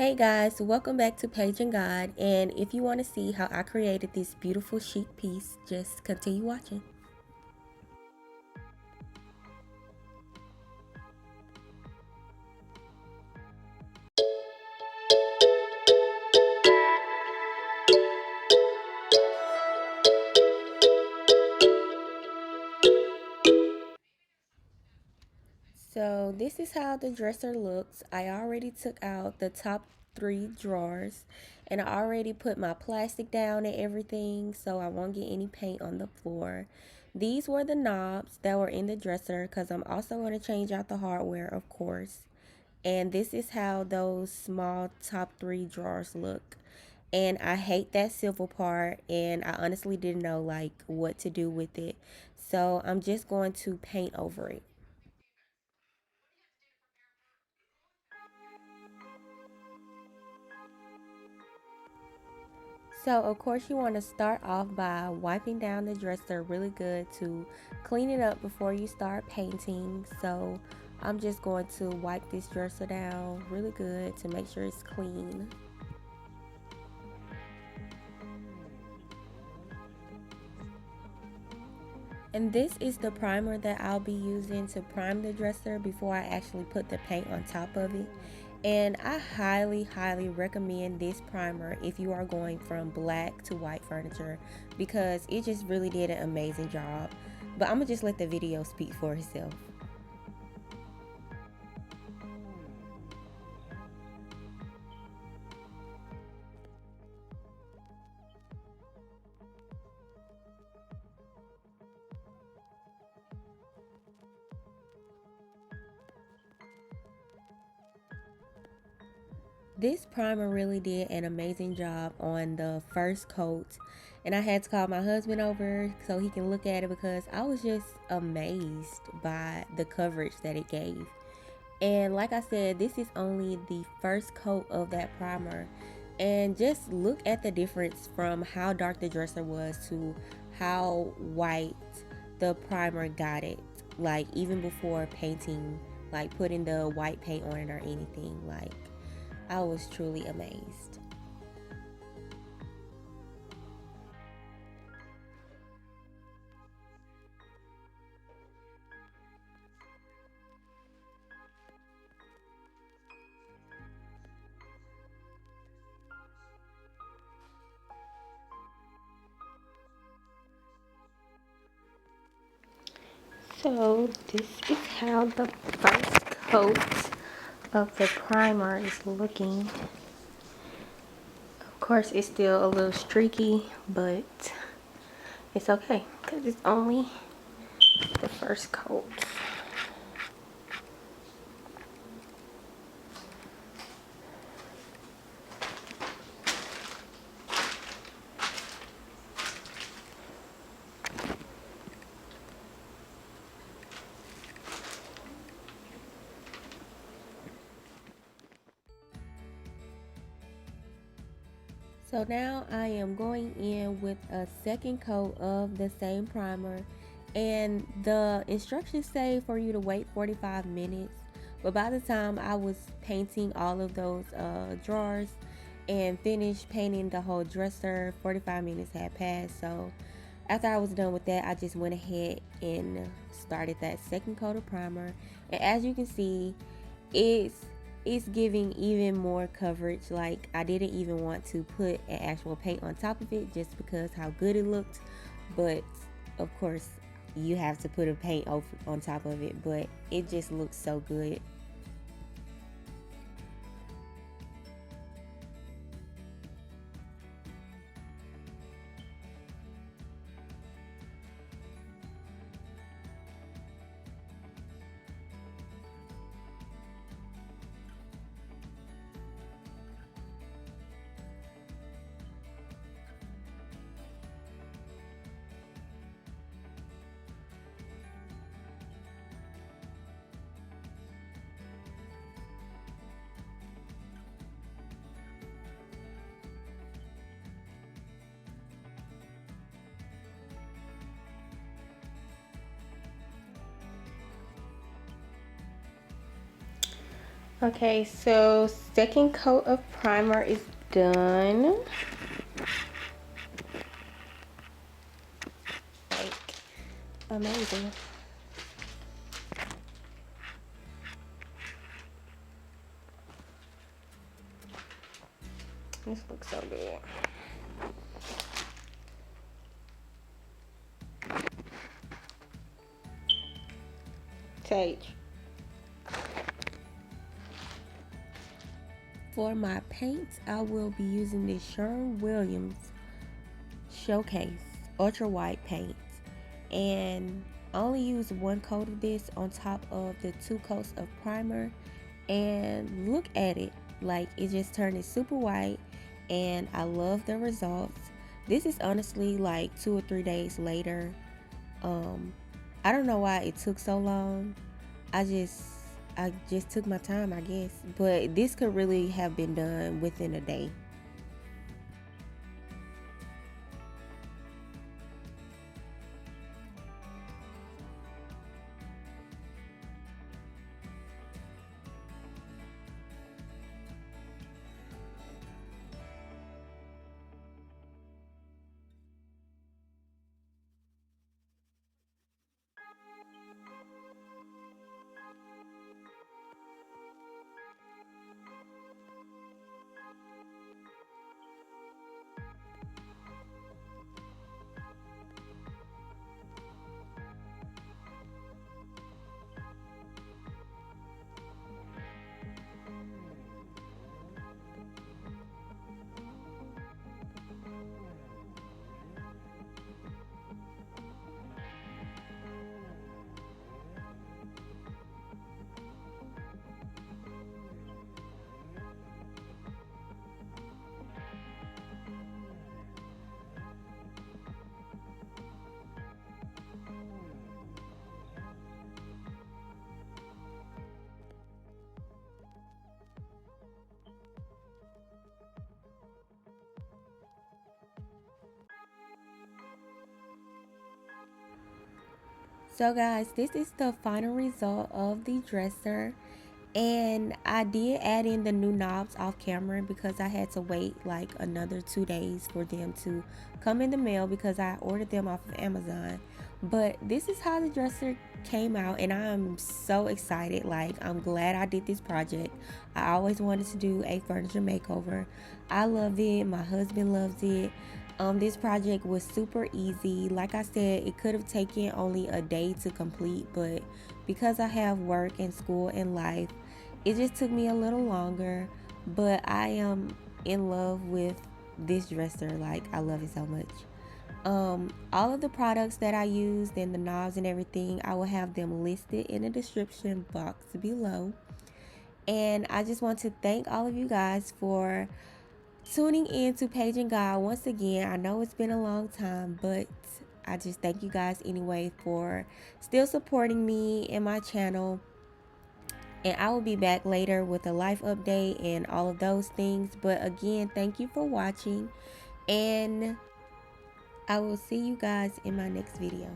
Hey guys, welcome back to Page and God. And if you want to see how I created this beautiful sheet piece, just continue watching. So this is how the dresser looks. I already took out the top three drawers and I already put my plastic down and everything so I won't get any paint on the floor. These were the knobs that were in the dresser because I'm also going to change out the hardware, of course. And this is how those small top three drawers look. And I hate that silver part, and I honestly didn't know like what to do with it. So I'm just going to paint over it. So of course you want to start off by wiping down the dresser really good to clean it up before you start painting. So I'm just going to wipe this dresser down really good to make sure it's clean. And this is the primer that I'll be using to prime the dresser before I actually put the paint on top of it. And I highly recommend this primer if you are going from black to white furniture because it just really did an amazing job. But I'm gonna just let the video speak for itself. This primer really did an amazing job on the first coat, and I had to call my husband over so he can look at it because I was just amazed by the coverage that it gave. And like I said, this is only the first coat of that primer. And just look at the difference from how dark the dresser was to how white the primer got it. Like even before painting, like putting the white paint on it or anything. Like I was truly amazed. So this is how the first coat of the primer is looking. Of course, it's still a little streaky, but it's okay because it's only the first coat. So now I am going in with a second coat of the same primer, and the instructions say for you to wait 45 minutes, but by the time I was painting all of those drawers and finished painting the whole dresser, 45 minutes had passed. So after I was done with that, I just went ahead and started that second coat of primer, and as you can see, it's it's giving even more coverage. Like I didn't even want to put an actual paint on top of it just because how good it looked, but of course you have to put a paint on top of it, but it just looks so good. Okay, so second coat of primer is done. Like, amazing. This looks so good. Sage. For my paints, I will be using this Sherwin-Williams Showcase Ultra White paint. And I only use one coat of this on top of the 2 coats of primer. And look at it. Like, it just turned it super white. And I love the results. This is honestly like 2 or 3 days later. Um, I don't know why it took so long. I just I just took my time, I guess. But this could really have been done within a day. So guys, this is the final result of the dresser. And I did add in the new knobs off camera because I had to wait like another 2 days for them to come in the mail because I ordered them off of Amazon. But this is how the dresser came out, and I'm so excited. Like, I'm glad I did this project. I always wanted to do a furniture makeover. I love it. My husband loves it. This project was super easy. Like I said, it could have taken only a day to complete, but because I have work and school and life, it just took me a little longer. But I am in love with this dresser. Like, I love it so much. All of the products that I used and the knobs and everything, I will have them listed in the description box below. And I just want to thank all of you guys for tuning in to Paige and God once again. I know it's been a long time, but I just thank you guys anyway for still supporting me and my channel. And I will be back later with a life update and all of those things. But again, thank you for watching, and I will see you guys in my next video.